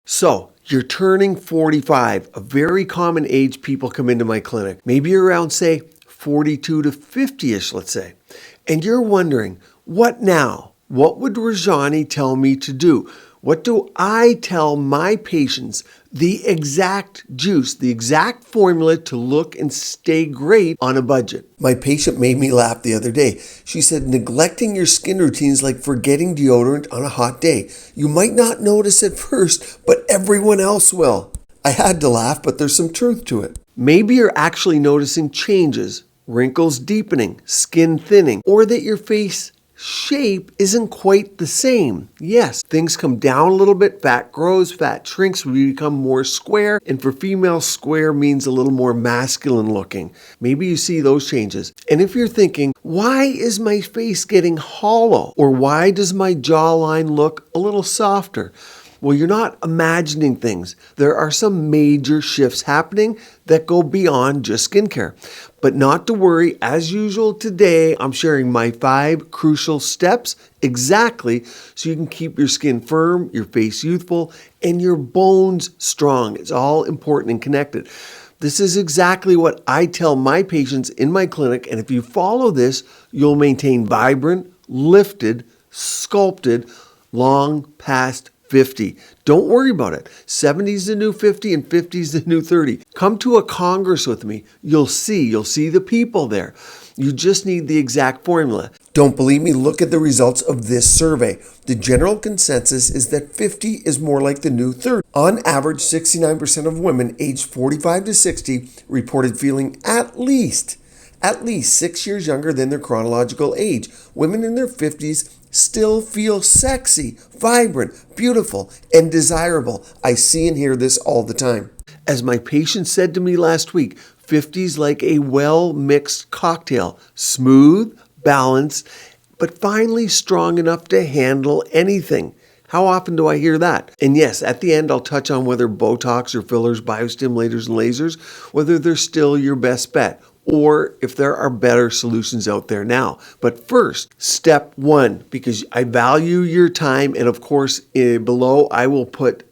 So, you're turning 45, a very common age people come into my clinic. Maybe you're around, say, 42 to 50-ish, let's say. And you're wondering, what now? What would Rajani tell me to do? What do I tell my patients? The exact juice, the exact formula to look and stay great on a budget. My patient made me laugh the other day. She said, neglecting your skin routine is like forgetting deodorant on a hot day. You might not notice at first, but everyone else will. I had to laugh, but there's some truth to it. Maybe you're actually noticing changes, wrinkles deepening, skin thinning, or that your face shape isn't quite the same. Yes, things come down a little bit, fat grows, fat shrinks, we become more square, and for females, square means a little more masculine looking. Maybe you see those changes. And if you're thinking, why is my face getting hollow? Or why does my jawline look a little softer? Well, you're not imagining things. There are some major shifts happening that go beyond just skincare. But not to worry, as usual today, I'm sharing my 5 crucial steps exactly so you can keep your skin firm, your face youthful, and your bones strong. It's all important and connected. This is exactly what I tell my patients in my clinic, and if you follow this, you'll maintain vibrant, lifted, sculpted, long past 50. Don't worry about it. 70 is the new 50 and 50 is the new 30. Come to a congress with me. You'll see the people there. You just need the exact formula. Don't believe me? Look at the results of this survey. The general consensus is that 50 is more like the new 30. On average, 69% of women aged 45 to 60 reported feeling at least 6 years younger than their chronological age. Women in their 50s still feel sexy, vibrant, beautiful, and desirable. I see and hear this all the time. As my patient said to me last week, 50's like a well-mixed cocktail, smooth, balanced, but finally strong enough to handle anything. How often do I hear that? And yes, at the end, I'll touch on whether Botox or fillers, biostimulators, and lasers, whether they're still your best bet, or if there are better solutions out there now. But first, step 1, because I value your time, and of course, below I will put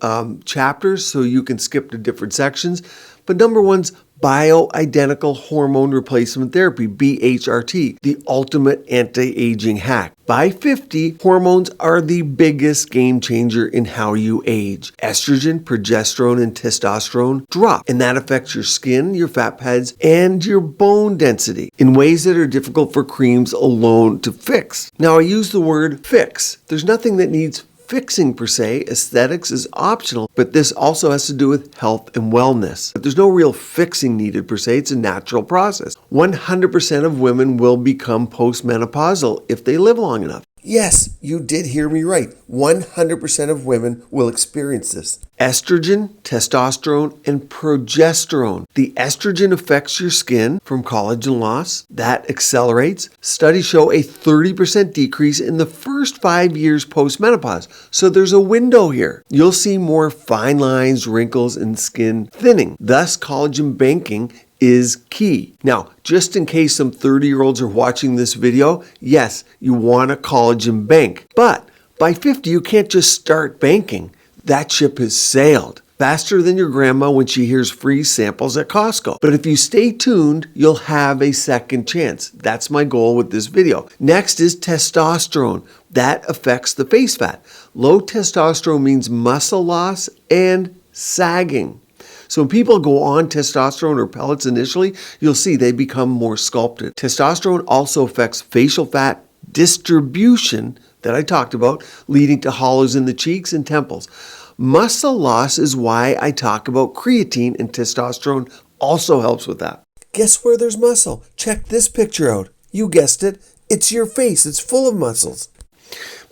chapters so you can skip to different sections. But number 1's bioidentical hormone replacement therapy, BHRT, the ultimate anti-aging hack. By 50, hormones are the biggest game changer in how you age. Estrogen, progesterone, and testosterone drop, and that affects your skin, your fat pads, and your bone density in ways that are difficult for creams alone to fix. Now, I use the word fix. There's nothing that needs fixing per se. Aesthetics is optional, but this also has to do with health and wellness. But there's no real fixing needed per se. It's a natural process. 100% of women will become postmenopausal if they live long enough. Yes, you did hear me right. 100% of women will experience this. Estrogen, testosterone, and progesterone. The estrogen affects your skin from collagen loss. That accelerates. Studies show a 30% decrease in the first 5 years post-menopause. So there's a window here. You'll see more fine lines, wrinkles, and skin thinning. Thus, collagen banking is key. Now, just in case some 30-year-olds are watching this video, yes, you want a collagen bank. But by 50, you can't just start banking. That ship has sailed. Faster than your grandma when she hears free samples at Costco. But if you stay tuned, you'll have a second chance. That's my goal with this video. Next is testosterone. That affects the face fat. Low testosterone means muscle loss and sagging. So when people go on testosterone or pellets initially, you'll see they become more sculpted. Testosterone also affects facial fat distribution that I talked about, leading to hollows in the cheeks and temples. Muscle loss is why I talk about creatine, and testosterone also helps with that. Guess where there's muscle? Check this picture out. You guessed it. It's your face. It's full of muscles.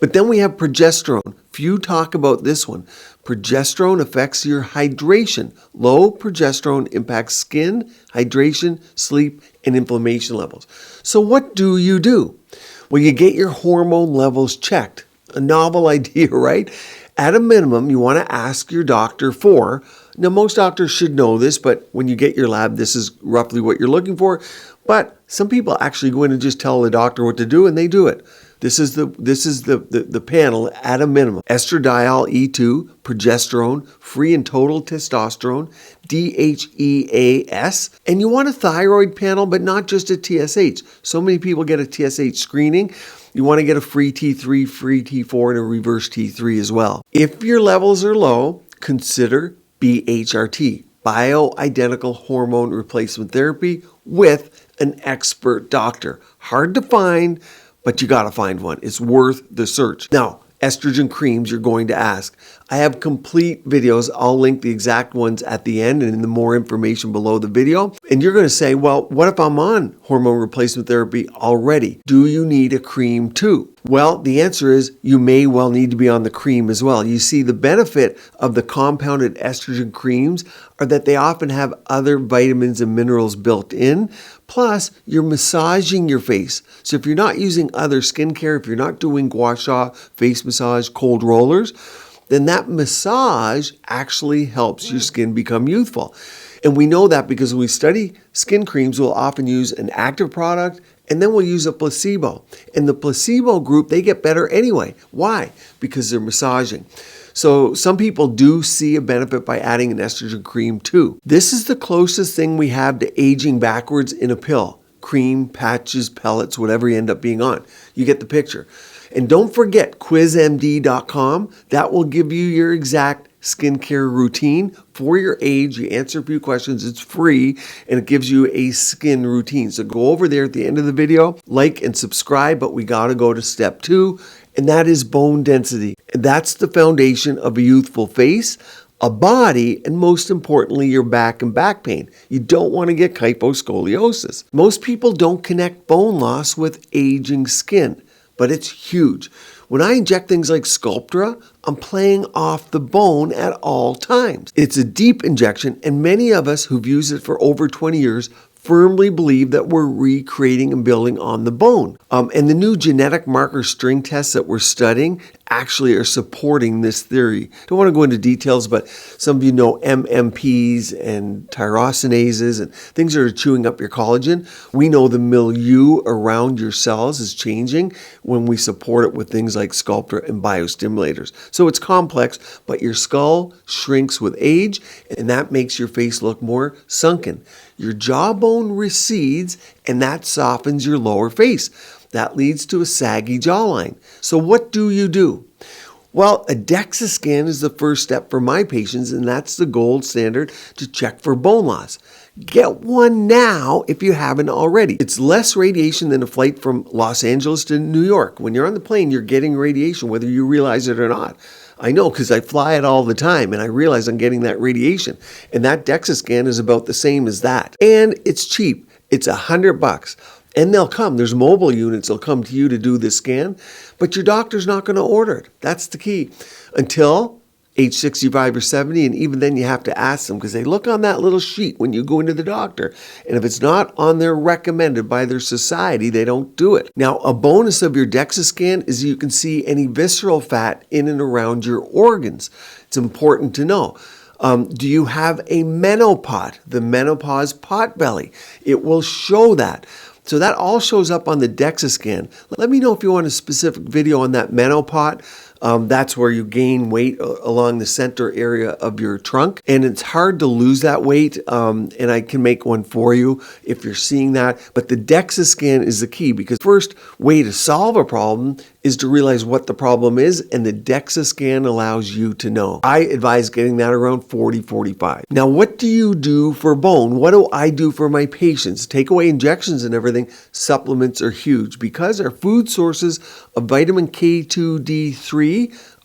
But then we have progesterone. Few talk about this one. Progesterone affects your hydration. Low progesterone impacts skin, hydration, sleep, and inflammation levels. So what do? Well, you get your hormone levels checked. A novel idea, right? At a minimum, you want to ask your doctor for, now most doctors should know this, but when you get your lab, this is roughly what you're looking for. But some people actually go in and just tell the doctor what to do, and they do it. This is the panel at a minimum. Estradiol E2, progesterone, free and total testosterone, DHEAS, and you want a thyroid panel, but not just a TSH. So many people get a TSH screening. You want to get a free T3, free T4, and a reverse T3 as well. If your levels are low, consider BHRT, bioidentical hormone replacement therapy with an expert doctor. Hard to find, but you got to find one. It's worth the search. Now, estrogen creams, you're going to ask. I have complete videos. I'll link the exact ones at the end and in the more information below the video. And you're going to say, well, what if I'm on hormone replacement therapy already? Do you need a cream too? Well, the answer is you may well need to be on the cream as well. You see, the benefit of the compounded estrogen creams are that they often have other vitamins and minerals built in. Plus, you're massaging your face. So if you're not using other skincare, if you're not doing gua sha, face massage, cold rollers, then that massage actually helps your skin become youthful. And we know that because when we study skin creams, we'll often use an active product and then we'll use a placebo. And the placebo group, they get better anyway. Why? Because they're massaging. So some people do see a benefit by adding an estrogen cream too. This is the closest thing we have to aging backwards in a pill. Cream, patches, pellets, whatever you end up being on. You get the picture. And don't forget quizmd.com. That will give you your exact skincare routine for your age. You answer a few questions. It's free and it gives you a skin routine. So go over there at the end of the video, like and subscribe, but we got to go to step 2, and that is bone density. And that's the foundation of a youthful face, a body, and most importantly, your back and back pain. You don't want to get kyphoscoliosis. Most people don't connect bone loss with aging skin, but it's huge. When I inject things like Sculptra, I'm playing off the bone at all times. It's a deep injection, and many of us who've used it for over 20 years firmly believe that we're recreating and building on the bone. And the new genetic marker string tests that we're studying actually are supporting this theory. Don't want to go into details, but some of you know MMPs and tyrosinases and things that are chewing up your collagen. We know the milieu around your cells is changing when we support it with things like Sculptra and biostimulators. So it's complex, but your skull shrinks with age, and that makes your face look more sunken. Your jawbone recedes, and that softens your lower face. That leads to a saggy jawline. So what do you do? Well, a DEXA scan is the first step for my patients, and that's the gold standard to check for bone loss. Get one now if you haven't already. It's less radiation than a flight from Los Angeles to New York. When you're on the plane, you're getting radiation, whether you realize it or not. I know because I fly it all the time and I realize I'm getting that radiation. And that DEXA scan is about the same as that. And it's cheap. It's $100. And they'll come. There's mobile units that'll come to you to do this scan, but your doctor's not going to order it. That's the key. Until age 65 or 70, and even then you have to ask them because they look on that little sheet when you go into the doctor. And if it's not on their recommended by their society, they don't do it. Now, a bonus of your DEXA scan is you can see any visceral fat in and around your organs. It's important to know. Do you have a menopause? The menopause pot belly. It will show that. So that all shows up on the DEXA scan. Let me know if you want a specific video on that menopause. That's where you gain weight along the center area of your trunk. And it's hard to lose that weight. And I can make one for you if you're seeing that. But the DEXA scan is the key because first way to solve a problem is to realize what the problem is. And the DEXA scan allows you to know. I advise getting that around 40, 45. Now, what do you do for bone? What do I do for my patients? Take away injections and everything. Supplements are huge because our food sources of vitamin K2, D3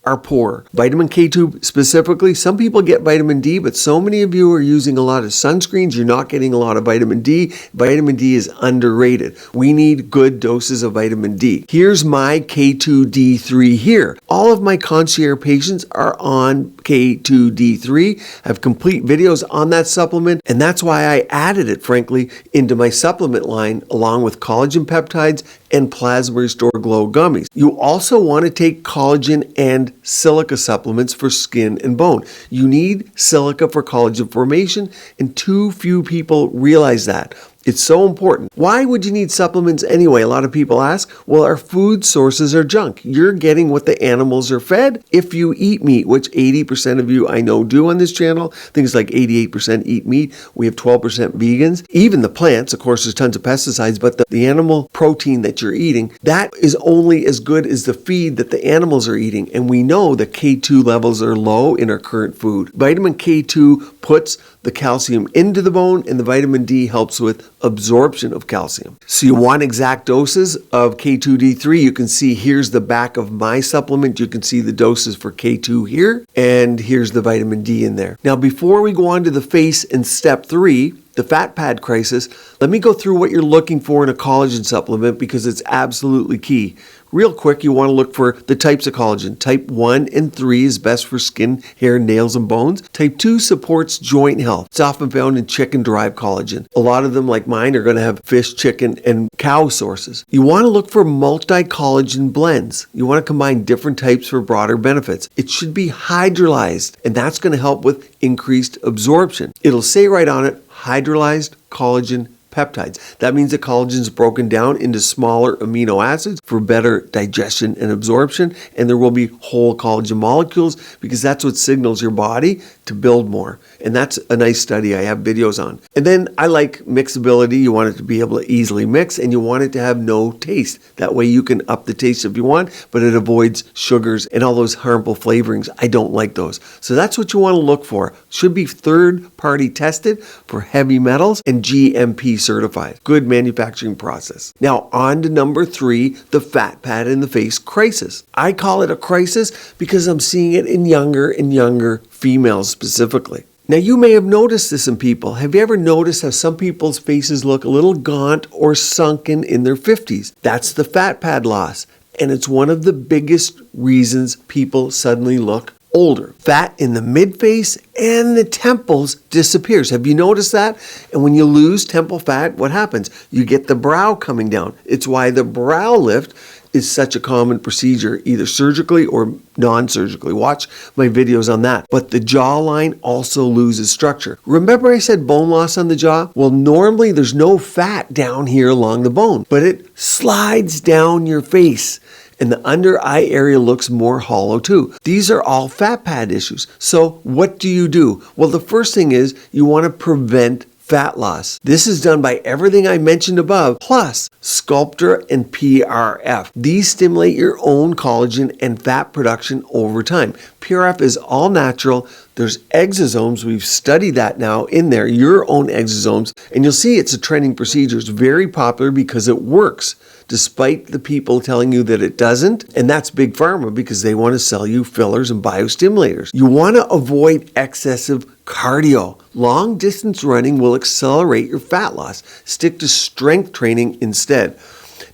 are poor. Vitamin K2 specifically, some people get vitamin D, but so many of you are using a lot of sunscreens, you're not getting a lot of vitamin D. Vitamin D is underrated. We need good doses of vitamin D. Here's my K2D3 here. All of my concierge patients are on K2D3. I have complete videos on that supplement, and that's why I added it, frankly, into my supplement line along with collagen peptides and Plasma Restore Glow gummies. You also want to take collagen and silica supplements for skin and bone. You need silica for collagen formation, and too few people realize that. It's so important. Why would you need supplements anyway? A lot of people ask. Well, our food sources are junk. You're getting what the animals are fed if you eat meat, which 80% of you I know do on this channel. Things like 88% eat meat. We have 12% vegans. Even the plants, of course, there's tons of pesticides, but the animal protein that you're eating, that is only as good as the feed that the animals are eating. And we know that K2 levels are low in our current food. Vitamin K2 puts the calcium into the bone, and the vitamin D helps with absorption of calcium. So you want exact doses of K2D3. You can see here's the back of my supplement. You can see the doses for K2 here, and here's the vitamin D in there. Now, before we go on to the face in step 3, the fat pad crisis, let me go through what you're looking for in a collagen supplement because it's absolutely key. Real quick, you want to look for the types of collagen. Type 1 and 3 is best for skin, hair, nails, and bones. Type 2 supports joint health. It's often found in chicken-derived collagen. A lot of them, like mine, are going to have fish, chicken, and cow sources. You want to look for multi-collagen blends. You want to combine different types for broader benefits. It should be hydrolyzed, and that's going to help with increased absorption. It'll say right on it, hydrolyzed collagen peptides. That means the collagen is broken down into smaller amino acids for better digestion and absorption, and there will be whole collagen molecules because that's what signals your body to build more. And that's a nice study I have videos on. And then I like mixability. You want it to be able to easily mix, and you want it to have no taste. That way you can up the taste if you want, but it avoids sugars and all those harmful flavorings. I don't like those. So that's what you want to look for. Should be third-party tested for heavy metals and GMP certified. Good manufacturing process. Now on to number 3, the fat pad in the face crisis. I call it a crisis because I'm seeing it in younger and younger females specifically. Now you may have noticed this in people. Have you ever noticed how some people's faces look a little gaunt or sunken in their 50s? That's the fat pad loss. And it's one of the biggest reasons people suddenly look older. Fat in the mid-face and the temples disappears. Have you noticed that? And when you lose temple fat, what happens? You get the brow coming down. It's why the brow lift is such a common procedure, either surgically or non-surgically. Watch my videos on that. But the jawline also loses structure. Remember I said bone loss on the jaw? Well, normally there's no fat down here along the bone, but it slides down your face. And the under eye area looks more hollow too. These are all fat pad issues. So what do? Well, the first thing is you want to prevent fat loss. This is done by everything I mentioned above, plus Sculptra and PRF. These stimulate your own collagen and fat production over time. PRF is all natural. There's exosomes. We've studied that now in there, your own exosomes. And you'll see it's a trending procedure. It's very popular because it works, despite the people telling you that it doesn't. And that's big pharma because they want to sell you fillers and biostimulators. You want to avoid excessive cardio. Long distance running will accelerate your fat loss. Stick to strength training instead.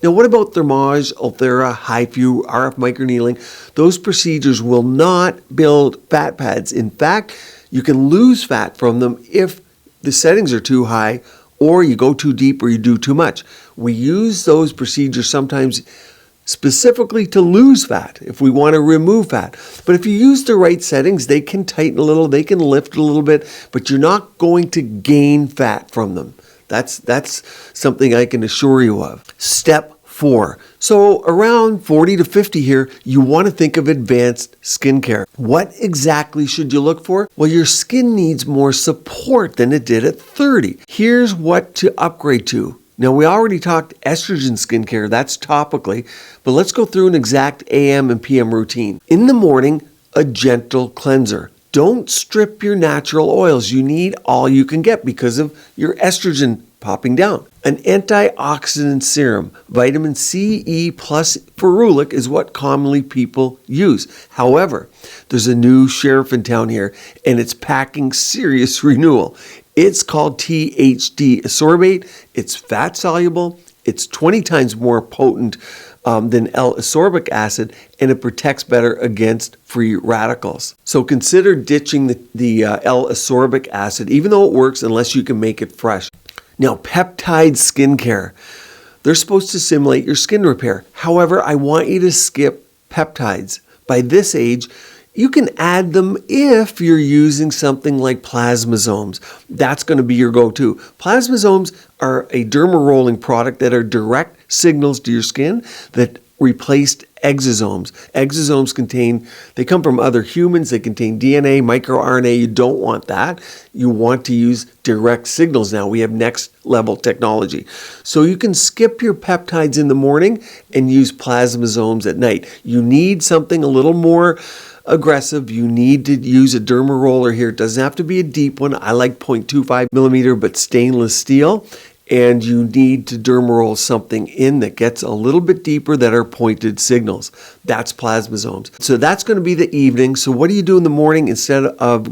Now, what about thermage, Ulthera, HIFU, RF microneedling? Those procedures will not build fat pads. In fact, you can lose fat from them if the settings are too high, or you go too deep, or you do too much. We use those procedures sometimes specifically to lose fat if we want to remove fat. But if you use the right settings, they can tighten a little, they can lift a little bit, but you're not going to gain fat from them. That's something I can assure you of. Step 4. So around 40 to 50 here, you want to think of advanced skincare. What exactly should you look for? Well, your skin needs more support than it did at 30. Here's what to upgrade to. Now, we already talked estrogen skincare, that's topically, but let's go through an exact AM and PM routine. In the morning, a gentle cleanser. Don't strip your natural oils. You need all you can get because of your estrogen popping down. An antioxidant serum, vitamin C, E plus ferulic is what commonly people use. However, there's a new sheriff in town here and it's packing serious renewal. It's called THD ascorbate. It's fat soluble. It's 20 times more potent than L-ascorbic acid, and it protects better against free radicals. So consider ditching the L-ascorbic acid, even though it works, unless you can make it fresh. Now, peptide skincare. They're supposed to stimulate your skin repair. However, I want you to skip peptides. By this age, You can add them if you're using something like plasmasomes. That's going to be your go-to. Plasmasomes are a derma rolling product that are direct signals to your skin that replaced exosomes. Exosomes they come from other humans. They contain DNA, microRNA. You don't want that. You want to use direct signals now. We have next level technology. So you can skip your peptides in the morning and use plasmasomes at night. You need something a little more aggressive. You need to use a derma roller here. It doesn't have to be a deep one. I like 0.25 millimeter, but stainless steel. And you need to derma roll something in that gets a little bit deeper that are pointed signals. That's plasmasomes. So that's going to be the evening. So what do you do in the morning instead of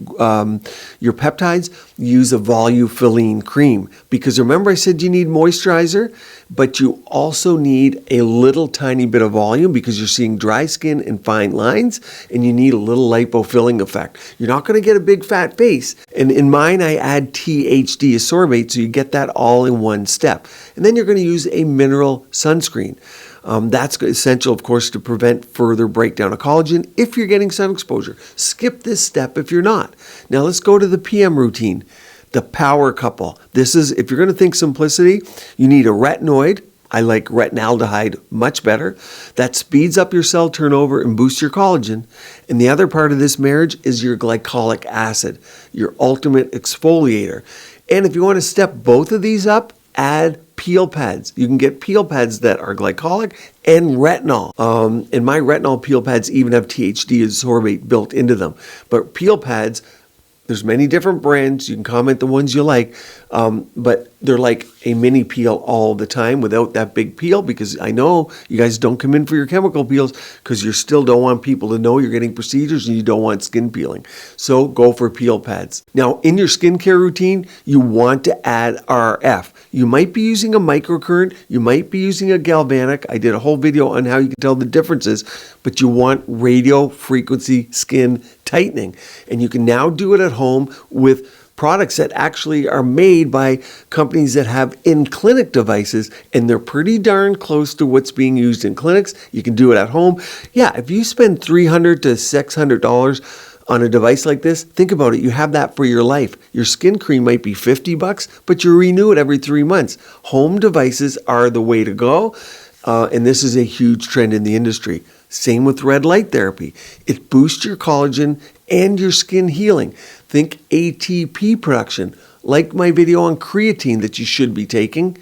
your peptides? Use a volufiline cream. Because remember I said you need moisturizer, but you also need a little tiny bit of volume because you're seeing dry skin and fine lines, and you need a little lipofilling effect. You're not going to get a big fat face. And in mine, I add THD ascorbate, so you get that all in one step. And then you're going to use a mineral sunscreen. That's essential, of course, to prevent further breakdown of collagen if you're getting sun exposure. Skip this step if you're not. Now let's go to the PM routine, the power couple. This is, if you're going to think simplicity, you need a retinoid. I like retinaldehyde much better. That speeds up your cell turnover and boosts your collagen. And the other part of this marriage is your glycolic acid, your ultimate exfoliator. And if you want to step both of these up, add peel pads. You can get peel pads that are glycolic and retinol. And my retinol peel pads even have THD ascorbate built into them. But peel pads, there's many different brands. You can comment the ones you like, but they're like a mini peel all the time without that big peel, because I know you guys don't come in for your chemical peels because you still don't want people to know you're getting procedures and you don't want skin peeling. So go for peel pads. Now, in your skincare routine, you want to add RF. You might be using a microcurrent. You might be using a galvanic. I did a whole video on how you can tell the differences, but you want radio frequency skin tightening. And you can now do it at home with products that actually are made by companies that have in-clinic devices, and they're pretty darn close to what's being used in clinics. You can do it at home. Yeah, if you spend $300 to $600 on a device like this, think about it. You have that for your life. Your skin cream might be $50, but you renew it every 3 months. Home devices are the way to go, and this is a huge trend in the industry. Same with red light therapy. It boosts your collagen and your skin healing. Think ATP production, like my video on creatine that you should be taking.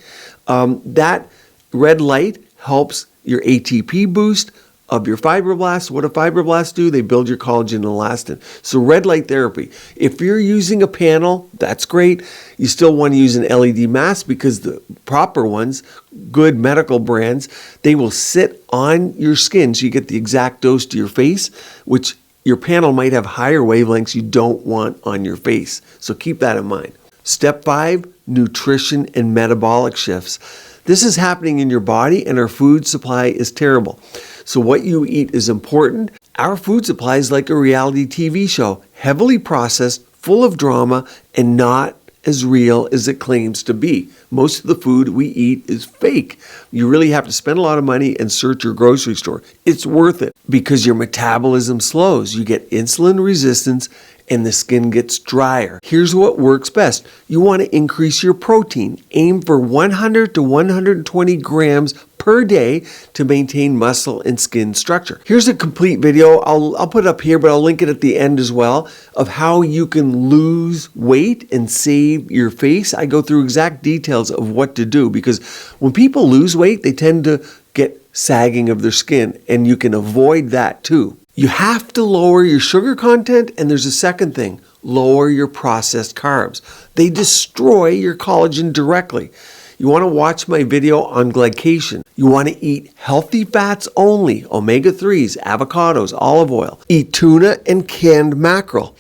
That red light helps your ATP boost of your fibroblasts. What do fibroblasts do? They build your collagen and elastin. So red light therapy. If you're using a panel, that's great. You still want to use an LED mask because the proper ones, good medical brands, they will sit on your skin so you get the exact dose to your face, which your panel might have higher wavelengths you don't want on your face. So keep that in mind. Step 5, nutrition and metabolic shifts. This is happening in your body and our food supply is terrible. So what you eat is important. Our food supply is like a reality TV show, heavily processed, full of drama, and not as real as it claims to be. Most of the food we eat is fake. You really have to spend a lot of money and search your grocery store. It's worth it because your metabolism slows. You get insulin resistance and the skin gets drier. Here's what works best. You want to increase your protein. Aim for 100 to 120 grams per day to maintain muscle and skin structure. Here's a complete video. I'll put it up here, but I'll link it at the end as well, of how you can lose weight and save your face. I go through exact details of what to do, because when people lose weight, they tend to get sagging of their skin, and you can avoid that too. You have to lower your sugar content, and there's a second thing, lower your processed carbs. They destroy your collagen directly. You want to watch my video on glycation. You want to eat healthy fats only, omega-3s, avocados, olive oil. Eat tuna and canned mackerel.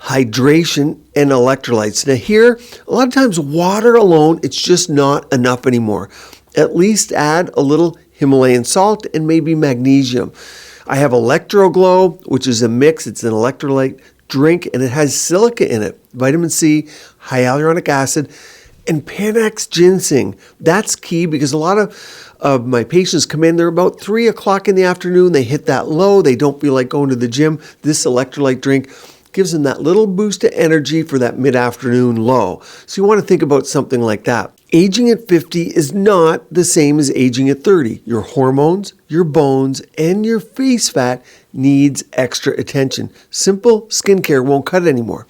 Hydration and electrolytes. Now here, a lot of times water alone, it's just not enough anymore. At least add a little Himalayan salt and maybe magnesium. I have Electroglow, which is a mix. It's an electrolyte drink, and it has silica in it, vitamin C, hyaluronic acid, and Panax ginseng. That's key because a lot of of my patients come in, they're about 3 o'clock in the afternoon, they hit that low, they don't feel like going to the gym. This electrolyte drink gives them that little boost of energy for that mid-afternoon low. So you want to think about something like that. Aging at 50 is not the same as aging at 30. Your hormones, your bones, and your face fat needs extra attention. Simple skincare won't cut it anymore.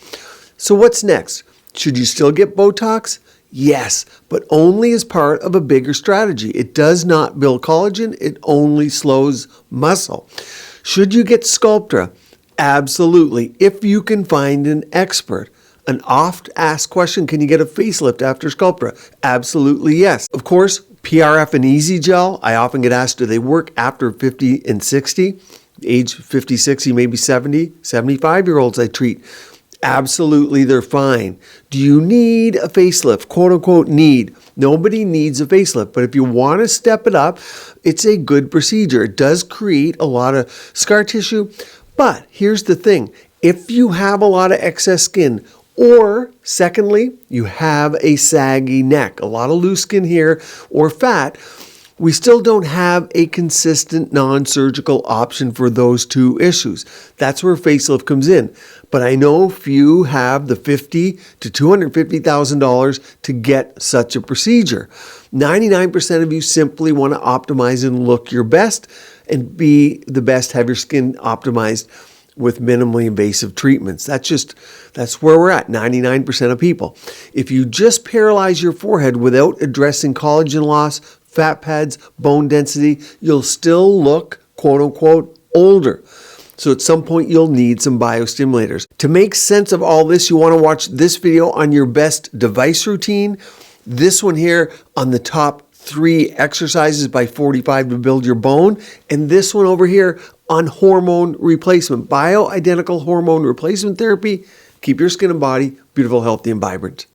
So what's next? Should you still get Botox? Yes, but only as part of a bigger strategy. It does not build collagen, it only slows muscle. Should you get Sculptra? Absolutely, if you can find an expert. An oft-asked question, can you get a facelift after Sculptra? Absolutely yes. Of course, PRF and Easy Gel, I often get asked, do they work after 50 and 60? Age 50, 60, maybe 70, 75-year-olds I treat. Absolutely, they're fine. Do you need a facelift? Quote unquote need. Nobody needs a facelift, but if you want to step it up, it's a good procedure. It does create a lot of scar tissue, but here's the thing. If you have a lot of excess skin, or secondly, you have a saggy neck, a lot of loose skin here, or fat, we still don't have a consistent non-surgical option for those two issues. That's where facelift comes in. But I know few have the $50,000 to $250,000 to get such a procedure. 99% of you simply want to optimize and look your best and be the best, have your skin optimized with minimally invasive treatments. That's where we're at, 99% of people. If you just paralyze your forehead without addressing collagen loss, fat pads, bone density, you'll still look, quote unquote, older. So at some point you'll need some biostimulators. To make sense of all this, you want to watch this video on your best device routine. This one here on the top 3 exercises by 45 to build your bone. And this one over here on hormone replacement, bioidentical hormone replacement therapy. Keep your skin and body beautiful, healthy, and vibrant.